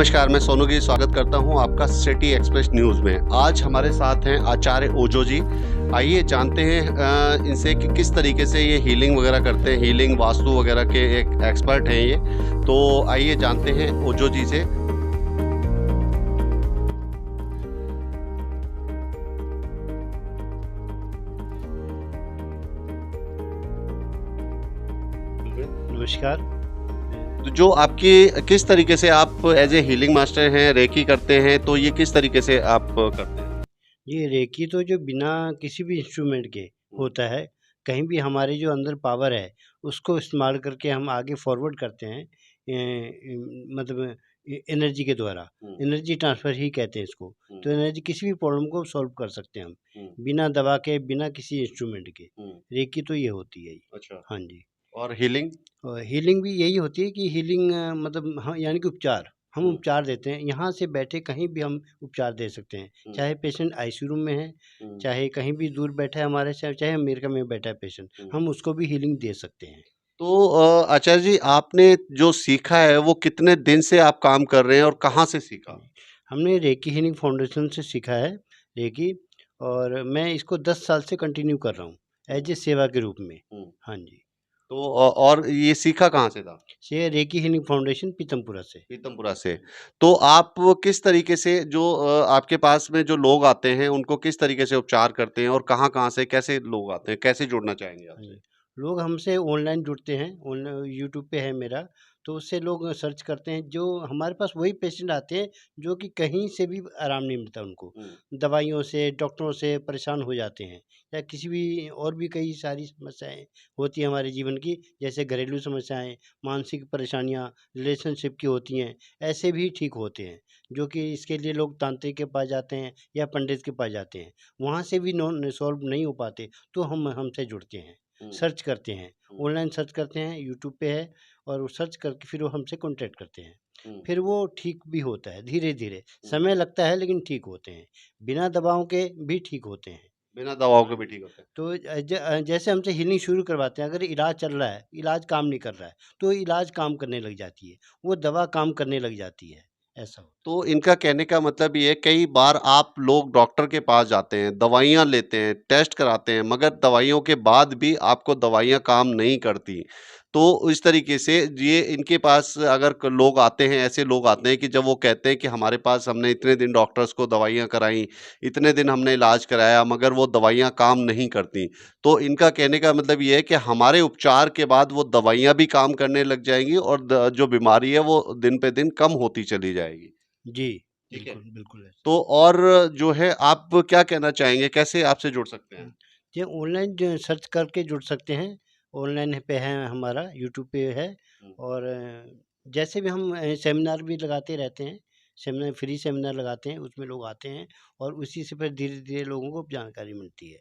नमस्कार, मैं सोनू जी स्वागत करता हूं आपका सिटी एक्सप्रेस न्यूज़ में। आज हमारे साथ हैं आचार्य ओजो जी। आइए जानते हैं इनसे कि किस तरीके से ये हीलिंग वगैरह करते हैं। हीलिंग वास्तु वगैरह के एक एक्सपर्ट हैं ये। तो आइए जानते हैं ओजो जी से। नमस्कार। तो जो आपकी किस तरीके से आप एज ए हीलिंग मास्टर हैं, रेकी करते हैं, तो ये किस तरीके से आप करते हैं? ये रेकी तो जो बिना किसी भी इंस्ट्रूमेंट के होता है, कहीं भी हमारी जो अंदर पावर है, उसको इस्तेमाल करके हम आगे फॉरवर्ड करते हैं। मतलब एनर्जी के द्वारा, एनर्जी ट्रांसफ़र ही कहते हैं इसको। तो एनर्जी किसी भी प्रॉब्लम को सॉल्व कर सकते हैं हम, बिना दवा के, बिना किसी इंस्ट्रूमेंट के। रेकी तो ये होती है ही। अच्छा। हाँ जी। और हीलिंग? और हीलिंग भी यही होती है कि हीलिंग मतलब हाँ, यानी कि उपचार। हम उपचार देते हैं, यहाँ से बैठे कहीं भी हम उपचार दे सकते हैं। चाहे पेशेंट आईसीयू रूम में है, चाहे कहीं भी दूर बैठा है हमारे से, चाहे अमेरिका में बैठा है पेशेंट, हम उसको भी हीलिंग दे सकते हैं। तो आचार्य जी, आपने जो सीखा है वो कितने दिन से आप काम कर रहे हैं और कहाँ से सीखा? हमने रेकी हीलिंग फाउंडेशन से सीखा है रेकी, और मैं इसको 10 साल से कंटिन्यू कर रहा हूँ एज ए सेवा के रूप में। हाँ जी। तो और ये सीखा कहाँ से था? से रेकी हीलिंग फाउंडेशन पीतमपुरा से। पीतमपुरा से। तो आप किस तरीके से जो आपके पास में जो लोग आते हैं उनको किस तरीके से उपचार करते हैं और कहाँ-कहाँ से कैसे लोग आते हैं? कैसे जुड़ना चाहेंगे हाँ आपसे? जी। लोग हमसे ऑनलाइन जुड़ते हैं, यूट्यूब पे है मेरा, तो उससे लोग सर्च करते हैं। जो हमारे पास वही पेशेंट आते हैं जो कि कहीं से भी आराम नहीं मिलता उनको। दवाइयों से, डॉक्टरों से परेशान हो जाते हैं, या किसी भी और भी कई सारी समस्याएँ होती हैं हमारे जीवन की, जैसे घरेलू समस्याएँ, मानसिक परेशानियाँ, रिलेशनशिप की होती हैं, ऐसे भी ठीक होते हैं। जो कि इसके लिए लोग तांत्रिक के पास जाते हैं या पंडित के पास जाते हैं। वहाँ से भी सॉल्व नहीं हो पाते, तो हम हमसे जुड़ते हैं। सर्च करते हैं, ऑनलाइन सर्च करते हैं, यूट्यूब पे है, और वो सर्च करके फिर वो हमसे कॉन्टैक्ट करते हैं। फिर वो ठीक भी होता है धीरे-धीरे, समय लगता है लेकिन ठीक होते हैं। बिना दवाओं के भी ठीक होते हैं। बिना दवाओं के भी ठीक होते हैं। तो जैसे हमसे हीलिंग शुरू करवाते हैं, अगर इलाज चल रहा है, इलाज काम नहीं कर रहा है, तो इलाज काम करने लग जाती है, वो दवा काम करने लग जाती है, ऐसा होता है। तो इनका कहने का मतलब ये है, कई बार आप लोग डॉक्टर के पास जाते हैं, दवाइयाँ लेते हैं, टेस्ट कराते हैं, मगर दवाइयों के बाद भी आपको दवाइयाँ काम नहीं करती। तो इस तरीके से ये इनके पास अगर लोग आते हैं, ऐसे लोग आते हैं कि जब वो कहते हैं कि हमारे पास हमने इतने दिन डॉक्टर्स को दवाइयाँ कराई, इतने दिन हमने इलाज कराया, मगर वो दवाइयाँ काम नहीं करती। तो इनका कहने का मतलब ये है कि हमारे उपचार के बाद वो दवाइयाँ भी काम करने लग जाएँगी और जो बीमारी है वो दिन पे दिन कम होती चली जाएगी। जी, ठीक है। बिल्कुल, बिल्कुल ऐसा। तो और जो है आप क्या कहना चाहेंगे? कैसे आपसे जुड़ सकते हैं? ये ऑनलाइन जो सर्च करके जुड़ सकते हैं, ऑनलाइन पे है हमारा, यूट्यूब पे है। हुँ। और जैसे भी हम सेमिनार भी लगाते रहते हैं, सेमिनार फ्री सेमिनार लगाते हैं, उसमें लोग आते हैं, और उसी से फिर धीरे-धीरे लोगों को जानकारी मिलती है।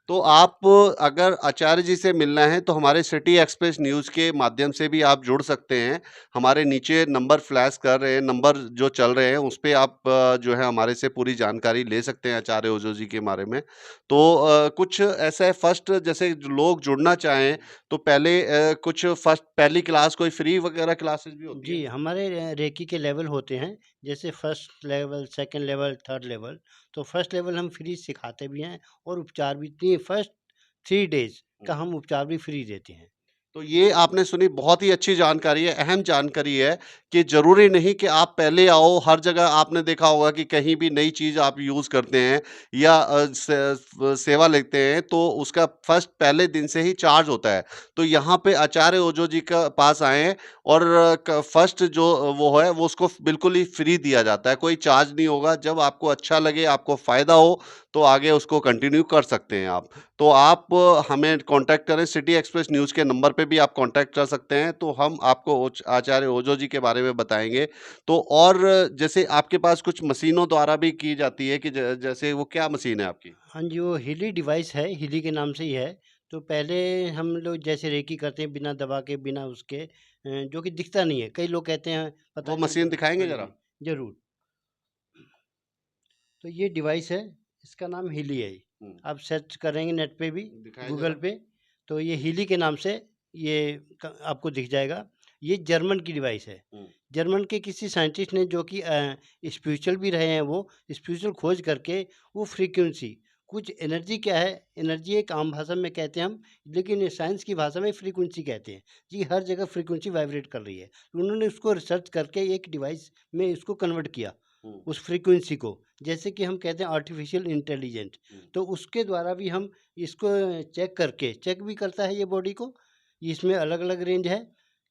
तो आप अगर आचार्य जी से मिलना है तो हमारे सिटी एक्सप्रेस न्यूज़ के माध्यम से भी आप जुड़ सकते हैं। हमारे नीचे नंबर फ्लैश कर रहे हैं, नंबर जो चल रहे हैं उस पे आप जो है हमारे से पूरी जानकारी ले सकते हैं आचार्य ओझो जी के बारे में। तो कुछ ऐसा है फर्स्ट जैसे जो लोग जुड़ना चाहें तो पहले कुछ फर्स्ट पहली क्लास कोई फ्री वगैरह क्लासेस भी होती जी, हैं? हमारे रेकी के लेवल होते हैं, जैसे first level, second level, third level. तो फर्स्ट लेवल हम फ्री सिखाते भी हैं, और उपचार भी फर्स्ट 3 डेज़ का हम उपचार भी फ्री देते हैं। तो ये आपने सुनी बहुत ही अच्छी जानकारी है, अहम जानकारी है कि ज़रूरी नहीं कि आप पहले आओ, हर जगह आपने देखा होगा कि कहीं भी नई चीज़ आप यूज़ करते हैं या सेवा लेते हैं तो उसका फर्स्ट पहले दिन से ही चार्ज होता है। तो यहाँ पे आचार्य ओझो जी का पास आएँ और फर्स्ट जो वो है वो उसको बिल्कुल ही फ्री दिया जाता है, कोई चार्ज नहीं होगा। जब आपको अच्छा लगे, आपको फ़ायदा हो तो आगे उसको कंटिन्यू कर सकते हैं आप। तो आप हमें कांटेक्ट करें, सिटी एक्सप्रेस न्यूज़ के नंबर पे भी आप कांटेक्ट कर सकते हैं, तो हम आपको आचार्य ओझो जी के बारे में बताएँगे। तो और जैसे आपके पास कुछ मशीनों द्वारा भी की जाती है कि जैसे वो क्या मशीन है आपकी? हाँ जी, वो हीली डिवाइस है, हीली के नाम से ही है। तो पहले हम लोग जैसे रेकी करते हैं बिना दवा के, बिना उसके, जो कि दिखता नहीं है। कई लोग कहते हैं पता वो नहीं मशीन दिखाएँगे हाँ ज़रा? जी, ज़रूर। तो ये डिवाइस है, इसका नाम हीली है। हुँ, आप सर्च करेंगे नेट पे भी, दिखाएँ गूगल ज़रा। पे, तो ये हीली के नाम से ये आपको दिख जाएगा। ये जर्मन की डिवाइस है। हुँ, जर्मन के किसी साइंटिस्ट ने जो कि स्पिरिचुअल भी रहे हैं, वो स्पिरिचुअल खोज करके वो फ्रीक्वेंसी, कुछ एनर्जी क्या है, एनर्जी एक आम भाषा में कहते हैं हम, लेकिन साइंस की भाषा में फ्रीक्वेंसी कहते हैं। जी, हर जगह फ्रीक्वेंसी वाइब्रेट कर रही है। तो उन्होंने उसको रिसर्च करके एक डिवाइस में इसको कन्वर्ट किया, हुँ, उस फ्रीक्वेंसी को। जैसे कि हम कहते हैं आर्टिफिशियल इंटेलिजेंट, हुँ, तो उसके द्वारा भी हम इसको चेक करके, चेक भी करता है ये बॉडी को, इसमें अलग-अलग रेंज है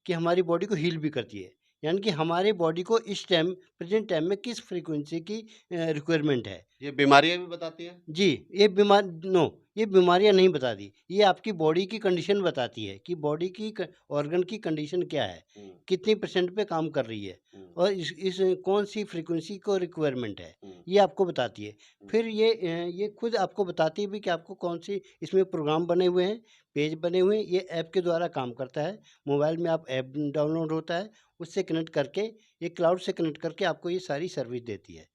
कि हमारी बॉडी को हील भी करती है। यानी कि हमारे बॉडी को इस टाइम, प्रेज़ेंट टाइम में किस फ्रीक्वेंसी की रिक्वायरमेंट है। ये बीमारियाँ भी बताती हैं? जी, ये बीमार नो, ये बीमारियाँ नहीं बताती। ये आपकी बॉडी की कंडीशन बताती है कि बॉडी की ऑर्गन की कंडीशन क्या है, हुँ, कितनी परसेंट पे काम कर रही है हुँ, और इस कौन-सी फ्रीक्वेंसी को रिक्वायरमेंट है, हुँ, ये आपको बताती है। हुँ, फिर ये खुद आपको बताती है भी कि आपको कौन-सी इसमें प्रोग्राम बने हुए हैं, पेज बने हुए हैं, ये ऐप के द्वारा काम करता है। मोबाइल में आप ऐप डाउनलोड होता है, उससे कनेक्ट करके, ये क्लाउड से कनेक्ट करके आपको ये सारी सर्विस देती है।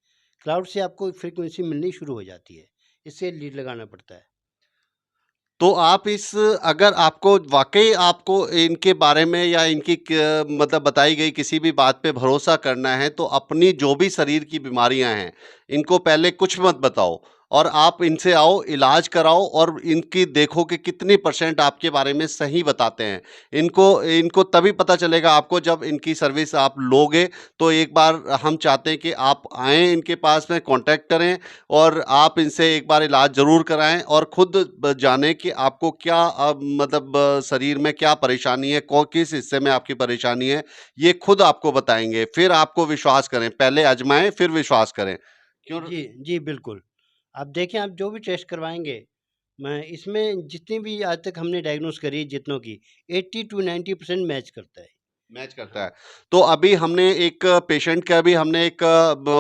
क्लाउड से आपको फ्रीक्वेंसी मिलनी शुरू हो जाती है। इससे लीड लगाना पड़ता है। तो आप इस अगर आपको वाक़ई आपको इनके बारे में या इनकी मतलब बताई गई किसी भी बात पे भरोसा करना है, तो अपनी जो भी शरीर की बीमारियाँ हैं, इनको पहले कुछ मत बताओ और आप इनसे आओ, इलाज कराओ और इनकी देखो कि कितनी परसेंट आपके बारे में सही बताते हैं। इनको इनको तभी पता चलेगा आपको जब इनकी सर्विस आप लोगे, तो एक बार हम चाहते हैं कि आप आएँ इनके पास में, कॉन्टैक्ट करें और आप इनसे एक बार इलाज ज़रूर कराएँ और खुद जानें कि आपको क्या मतलब शरीर में क्या परेशानी है, किस हिस्से में आपकी परेशानी है, ये खुद आपको बताएँगे। फिर आपको विश्वास करें, पहले आज़माएँ फिर विश्वास करें। क्यों? जी, जी, बिल्कुल। आप देखें, आप जो भी टेस्ट करवाएँगे, मैं इसमें जितनी भी आज तक हमने डायग्नोज़ करी है जितनों की, 80 टू 90% मैच करता है। मैच करता हाँ। है। तो अभी हमने एक पेशेंट का भी हमने एक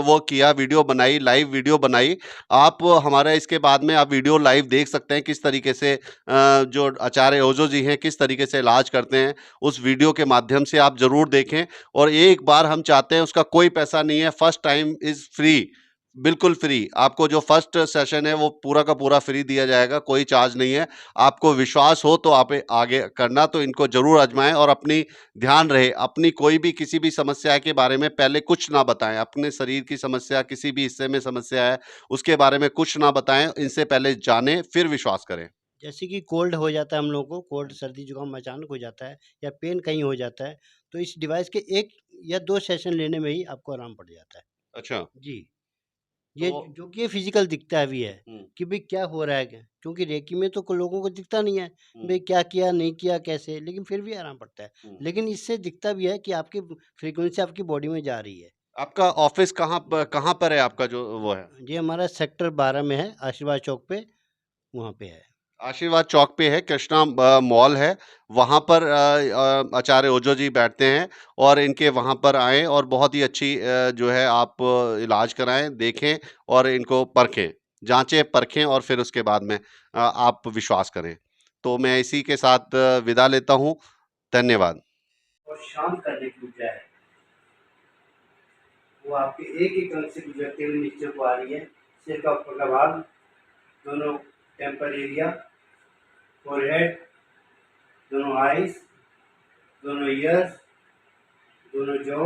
वो किया वीडियो बनाई, लाइव वीडियो बनाई। आप हमारा इसके बाद में आप वीडियो लाइव देख सकते हैं किस तरीके से जो आचार्य ओझो जी हैं किस तरीके से इलाज करते हैं। उस वीडियो के माध्यम से आप ज़रूर देखें और एक बार हम चाहते हैं उसका कोई पैसा नहीं है, फर्स्ट टाइम इज़ फ्री, बिल्कुल फ्री। आपको जो फर्स्ट सेशन है वो पूरा का पूरा फ्री दिया जाएगा, कोई चार्ज नहीं है। आपको विश्वास हो तो आप आगे करना तो इनको ज़रूर आज़माएँ और अपनी ध्यान रहे, अपनी कोई भी किसी भी समस्या के बारे में पहले कुछ ना बताएँ। अपने शरीर की समस्या, किसी भी हिस्से में समस्या है, उसके बारे में कुछ ना बताएँ। इनसे पहले जानें, फिर विश्वास करें। जैसे कि कोल्ड हो जाता है हम लोगों को, कोल्ड, सर्दी-जुकाम अचानक हो जाता है या पेन कहीं हो जाता है, तो इस डिवाइस के 1 या 2 सेशन लेने में ही आपको आराम पड़ जाता है। अच्छा, जी। तो ये जो कि ये फिज़िकल दिखता भी है हुँ, कि भई क्या हो रहा है क्या? क्योंकि रेकी में तो लोगों को दिखता नहीं है, हुँ, भई क्या किया, नहीं किया, कैसे? लेकिन फिर भी आराम पड़ता है। हुँ। लेकिन इससे दिखता भी है कि आपकी फ्रीक्वेंसी आपकी बॉडी में जा रही है। आपका ऑफ़िस कहाँ पर है आपका जो वो है? ये हमारा सेक्टर 12 में है, आशीर्वाद चौक पे, वहाँ पे है। आशीर्वाद चौक पे है, कृष्णा मॉल है, वहाँ पर आचार्य ओझो जी बैठते हैं और इनके वहाँ पर आएँ और बहुत ही अच्छी जो है आप इलाज कराएँ, देखें और इनको परखें, जाँचें, परखें और फिर उसके बाद में आप विश्वास करें। तो मैं इसी के साथ विदा लेता हूँ, धन्यवाद। और शांत करने की ऊर्जा है। वो आपके एक-एक अंग से गुजरते हुए नीचे को आ रही है। सिर का ऊपर का भाग, दोनों टेम्पल एरिया, फोरहेड, दोनों आईज़, दोनों ईयर्स, दोनों जॉ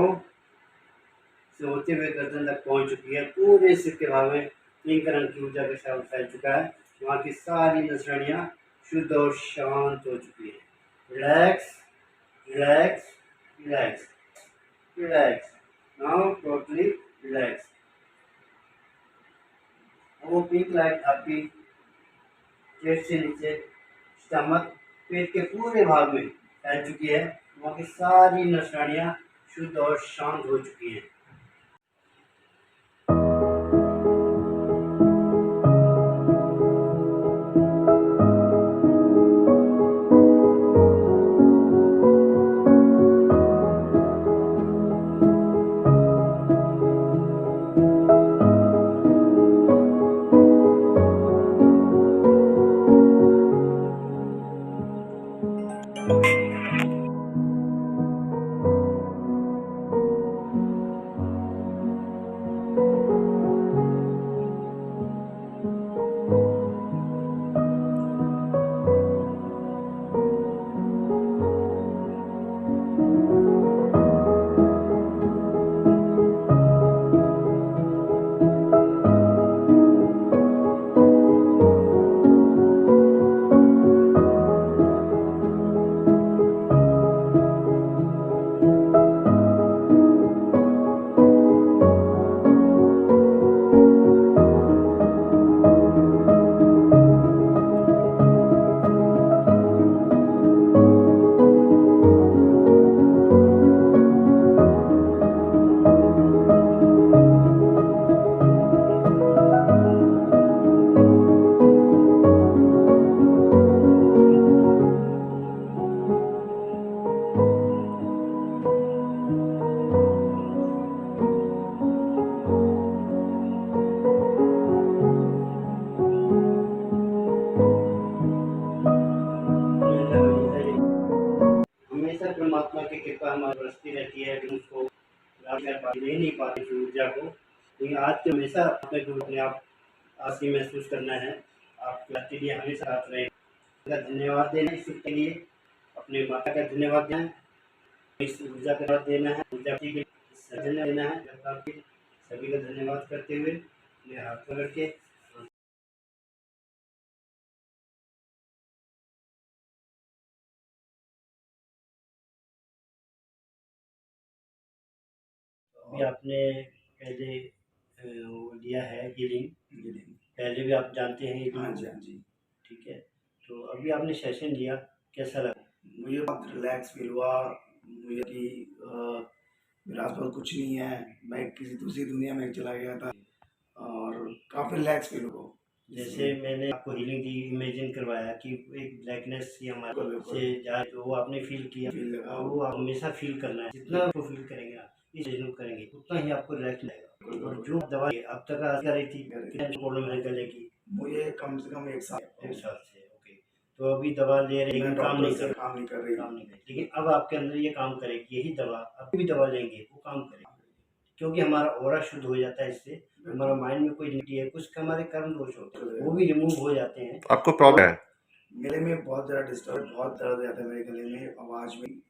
से होते हुए गर्दन तक पहुँच चुकी है। पूरे सिर के भाग में पिंक रंग की ऊर्जा का श्राव फैल चुका है। वहाँ की सारी नसड़ियाँ शुद्ध और शांत हो चुकी हैं। Relax, relax, relax, relax. Now totally relax. वो पिंक लाइट आपकी चेस्ट से नीचे स्टमक, पेट के पूरे भाग में फैल चुकी है। वहाँ की सारी नसड़ियाँ शुद्ध और शांत हो चुकी हैं। परमात्मा की कृपा हमारी बरसती रहती है, हम उसको प्राप्त कर पाते ले नहीं पाते उस ऊर्जा को। लेकिन आज के हमेशा अपने आप आसी महसूस करना है, आपके लिए हमेशा साथ रहे। का धन्यवाद देना है इस के लिए, अपने माता का धन्यवाद देना है, इस ऊर्जा का धन्यवाद देना है, ऊर्जा के सजन देना है, परिवार के सभी का धन्यवाद करते हुए अपने हाथ पकड़ के अभी आपने पहले वो लिया है हीलिंग, पहले भी आप जानते हैं हाँ हीलिंग? जी, हाँ जी। ठीक है, तो अभी आपने सेशन लिया, कैसा लगा? मुझे बहुत रिलैक्स फील हुआ, मुझे कि मेरे आस-पास कुछ नहीं है, मैं किसी दूसरी दुनिया में चला गया था और काफ़ी रिलैक्स फील हुआ। जैसे मैंने आपको हीलिंग की इमेजिन करवाया कि एक ब्लैकनेस सी हमारे बिल्कुल, से जाए, तो वो आपने फील किया, फील लगा। और वो आप हमेशा फील करना है। जितना आपको फील करेंगे आप इस चीज़ को करेंगे, उतना ही आपको रिलैक्स मिलेगा। और जो दवा अब तक आ रही थी, कितनी प्रॉब्लम है गले की? मुझे कम से कम 1 साल 1 साल से, ओके। तो अभी दवा ले रहे मैं हैं, काम नहीं डॉक्टर से कर काम नहीं कर रही। काम नहीं कर रही। लेकिन अब आपके अंदर ये काम करेगी, यही दवा, अभी भी दवा लेंगे, वो काम करेगी। क्योंकि हमारा ऑरा शुद्ध हो जाता है इससे, हमारा माइंड में कोई नेगेटिव है, कुछ हमारे कर्म दोष होते हैं, वो भी रिमूव हो जाते हैं। आपको प्रॉब्लम है? गले में बहुत ज़्यादा डिस्टर्ब, बहुत दर्द रहता है मेरे गले में, आवाज़ भी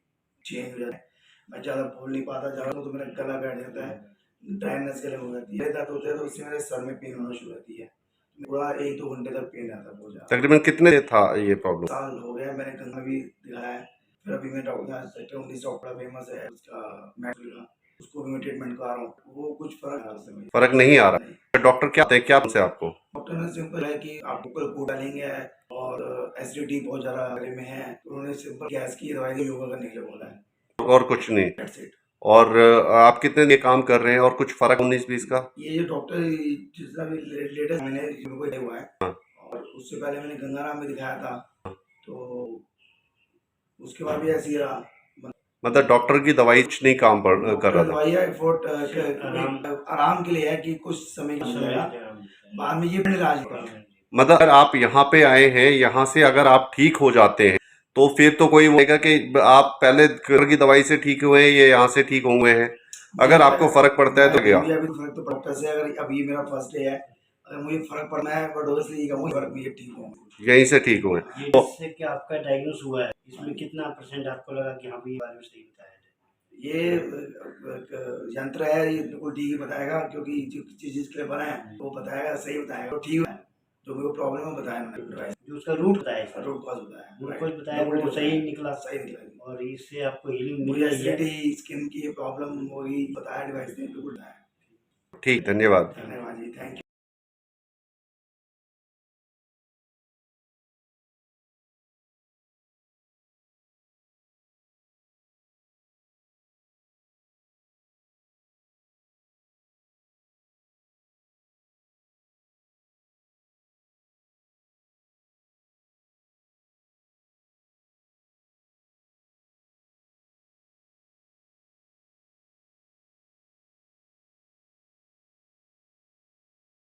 चेंज हो जाता है। मैं ज़्यादा बोल नहीं पाता, ज़्यादा तो मेरा गला बैठ जाता है, ड्राइनेस गले में हो जाती है। दर्द होता है तो उससे मेरे सर में पेन होना शुरू होती है। पूरा 1-2 घंटे तक पेन रहता है बहुत ज़्यादा। तकरीबन कितने था ये प्रॉब्लम? साल हो गया, मैंने गंगा भी दिखाया है। फिर अभी मैं डॉक्टर यहाँ सेक्टर 19 डॉक्टर फेमस है, उसका मेडिकल का, उसको भी मैं ट्रीटमेंट करा रहा हूँ। वो कुछ फ़र्क आ रहा है, फर्क नहीं आ रहा? डॉक्टर क्या कहते हैं, क्या से आपको? डॉक्टर ने सिंपल है कि आप ऊपर को डालेंगे और एसिडिटी बहुत ज़्यादा गले में है, तो उन्होंने सिंपल गैस की दवाई योगा करने के लिए बोला है। और कुछ नहीं? That's it. और आप कितने दिन काम कर रहे हैं और कुछ फर्क 19-20 का? ये जो डॉक्टर जितना भी लेटेस्ट मैंने इनको दिया हुआ है, हाँ। और उससे पहले मैंने गंगाराम में दिखाया था, तो उसके बाद भी ऐसे ही रहा। मतलब डॉक्टर की दवाई कुछ नहीं काम कर रहा था? दवाई है फॉर आराम के लिए है कि कुछ समय के लिए है, बाद में ये फिर इलाज होगा। मतलब अगर आप यहाँ पे आए हैं, यहाँ से अगर आप ठीक हो जाते हैं, तो फिर तो कोई बोलेगा कि आप पहले घर की दवाई से ठीक हुए हैं, ये यहाँ से ठीक हुए हैं। अगर आपको फर्क पड़ता है तो क्या? मुझे अभी फर्क तो डॉक्टर से, अगर अभी मेरा फर्स्ट डे है, अगर मुझे फर्क पड़ना है बट डॉक्टर से ये कहूँगा फर्क मुझे ठीक हो, यहीं से ठीक हुए। ये तो इससे क्या आपका डायग्नोस हुआ है, इसमें कितना परसेंट आपको लगा कि हाँ भाई बारे में सही बताया है? ये यंत्र है, ये बिल्कुल ठीक ही बताएगा, क्योंकि जो चीज के लिए बना है वो बताएगा, सही बताएगा, तो ठीक है। जो मेरे को प्रॉब्लम है बताया मैंने, जो उसका रूट बताया, रूट कॉज बताया, रूट कॉज बताया, वो सही निकला, सही निकला। और इससे आपको हीलिंग मिल मुझे रही है। एसिडिटी, स्किन की प्रॉब्लम होगी बताया, डिवाइस ने बिल्कुल बताया। ठीक, धन्यवाद। धन्यवाद जी, थैंक यू।